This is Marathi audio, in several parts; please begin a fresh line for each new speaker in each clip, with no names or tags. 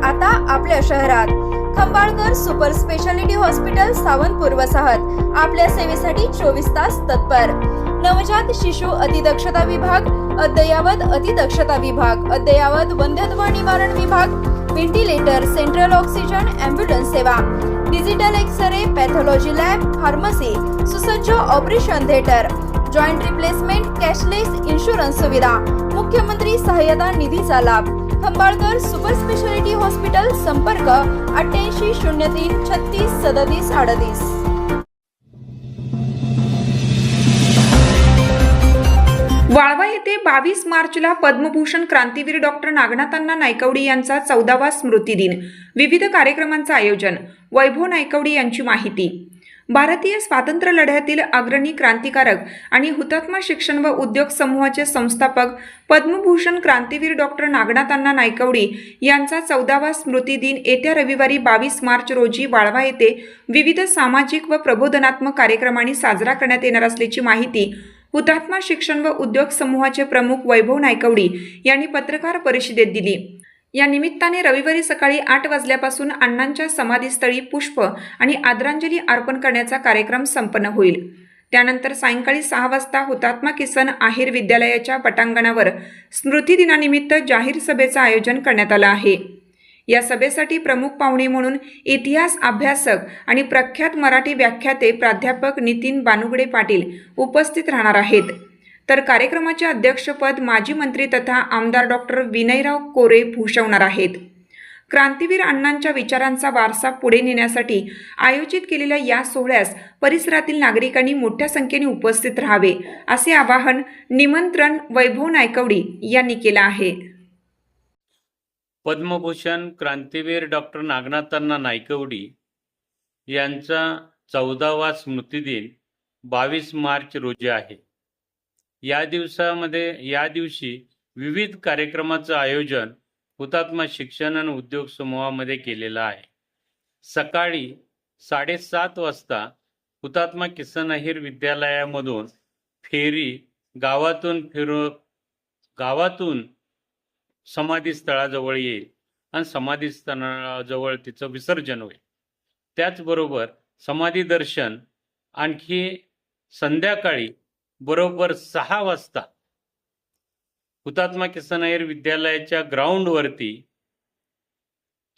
आता आपल्या शहरात Khambalkar super speciality hospital Sawantpur वसाहत आपल्या सेवेसाठी 24 तास तत्पर। नवजात शिशु अतिदक्षता विभाग, अद्ययावत अतिदक्षता विभाग, अद्ययावत वंध्यत्व निवारण विभाग, व्हेंटिलेटर, सेंट्रल ऑक्सिजन, ॲम्ब्युलन्स सेवा, digital x ray, pathology lab, pharmacy, सुसज्ज operation theatre, joint replacement, cashless insurance सुविधा, मुख्यमंत्री सहाय्यता निधीचा लाभ। खंबाळकर सुपर स्पेशालिटी हॉस्पिटल, संपर्क 88 03 36 37 38।
वाळवा येथे 22 मार्चला पद्मभूषण क्रांतीवीर डॉक्टर नागनाथांना नायकवडी यांचा 14वा स्मृती दिन। विविध कार्यक्रमांचे आयोजन। वैभव नायकवडी यांची माहिती। भारतीय स्वातंत्र्य लढ्यातील अग्रणी क्रांतिकारक आणि हुतात्मा शिक्षण व उद्योग समूहाचे संस्थापक पद्मभूषण क्रांतीवीर डॉक्टर नागनाथांना नायकवडी यांचा 14वा स्मृती दिन येत्या रविवारी 22 मार्च रोजी वाळवा येथे विविध सामाजिक व प्रबोधनात्मक कार्यक्रमांनी साजरा करण्यात येणार असल्याची माहिती हुतात्मा शिक्षण व उद्योग समूहाचे प्रमुख वैभव नायकवडी यांनी पत्रकार परिषदेत दिली। या निमित्ताने रविवारी सकाळी 8 वाजल्यापासून अण्णांच्या समाधीस्थळी पुष्प आणि आदरांजली अर्पण करण्याचा कार्यक्रम संपन्न होईल। त्यानंतर सायंकाळी 6 वाजता हुतात्मा किसन आहेर विद्यालयाच्या पटांगणावर स्मृती दिनानिमित्त जाहीर सभेचं आयोजन करण्यात आलं आहे। या सभेसाठी प्रमुख पाहुणे म्हणून इतिहास अभ्यासक आणि प्रख्यात मराठी व्याख्याते प्राध्यापक नितीन बानुगडे पाटील उपस्थित राहणार आहेत। तर कार्यक्रमाचे अध्यक्षपद माजी मंत्री तथा आमदार डॉक्टर विनयराव कोरे भूषवणार आहेत। क्रांतीवीर अण्णांच्या विचारांचा वारसा पुढे नेण्यासाठी आयोजित केलेल्या या सोहळ्यास परिसरातील नागरिकांनी मोठ्या संख्येने उपस्थित राहावे असे आवाहन निमंत्रण वैभव नायकवडी यांनी केलं आहे।
पद्मभूषण क्रांतीवीर डॉक्टर नागनाथांना नायकवडी यांचा 14वा स्मृतिदिन 22 मार्च रोजी आहे। या दिवशी विविध कार्यक्रमाचं आयोजन हुतात्मा शिक्षण आणि उद्योग समूहामध्ये केलेलं आहे। सकाळी 7:30 वाजता हुतात्मा किसन आहेर विद्यालयामधून फेरी गावातून समाधीस्थळाजवळ येईल आणि समाधीस्थळाजवळ तिचं विसर्जन होईल। त्याचबरोबर समाधी दर्शन आणखी संध्याकाळी बरोबर 6 वाजता हुतात्मा किसन आहेर विद्यालयाच्या ग्राउंडवरती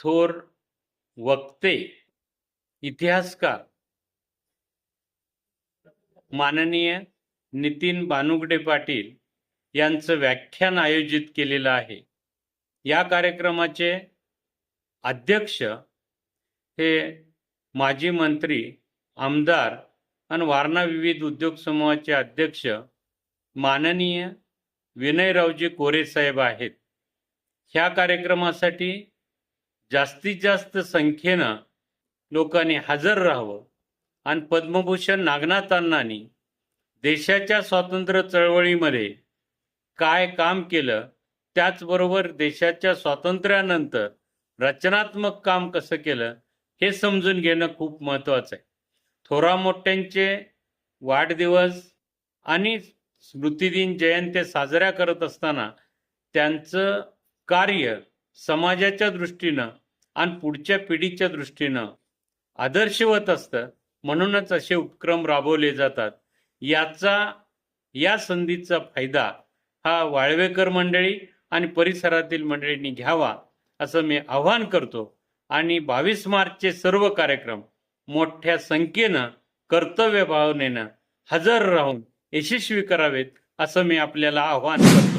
थोर वक्ते, इतिहासकार माननीय नितीन बानुगडे पाटील यांचं व्याख्यान आयोजित केलेलं आहे। या कार्यक्रमाचे अध्यक्ष हे माजी मंत्री, आमदार आणि वारणा विविध उद्योग समूहाचे अध्यक्ष माननीय विनयरावजी कोरे साहेब आहेत। ह्या कार्यक्रमासाठी जास्तीत जास्त संख्येनं लोकांनी हजर राहावं आणि पद्मभूषण नागनाथांनी देशाच्या स्वातंत्र्य चळवळीमध्ये काय काम केलं, त्याचबरोबर देशाच्या स्वातंत्र्यानंतर रचनात्मक काम कसं केलं हे समजून घेणं खूप महत्त्वाचं आहे। थोरा मोठ्यांचे वाढदिवस आणि स्मृतिदिन जयंती साजऱ्या करत असताना त्यांचं कार्य समाजाच्या दृष्टीनं आणि पुढच्या पिढीच्या दृष्टीनं आदर्शवत असतं, म्हणूनच असे उपक्रम राबवले जातात। या संधीचा फायदा हा वाळवेकर मंडळी आणि परिसरातील मंडळींनी घ्यावा असं मी आवाहन करतो आणि 22 मार्चचे सर्व कार्यक्रम मोठ्या संख्येनं कर्तव्य भावनेनं हजर राहून यशस्वी करावेत असं मी आपल्याला आवाहन करतो।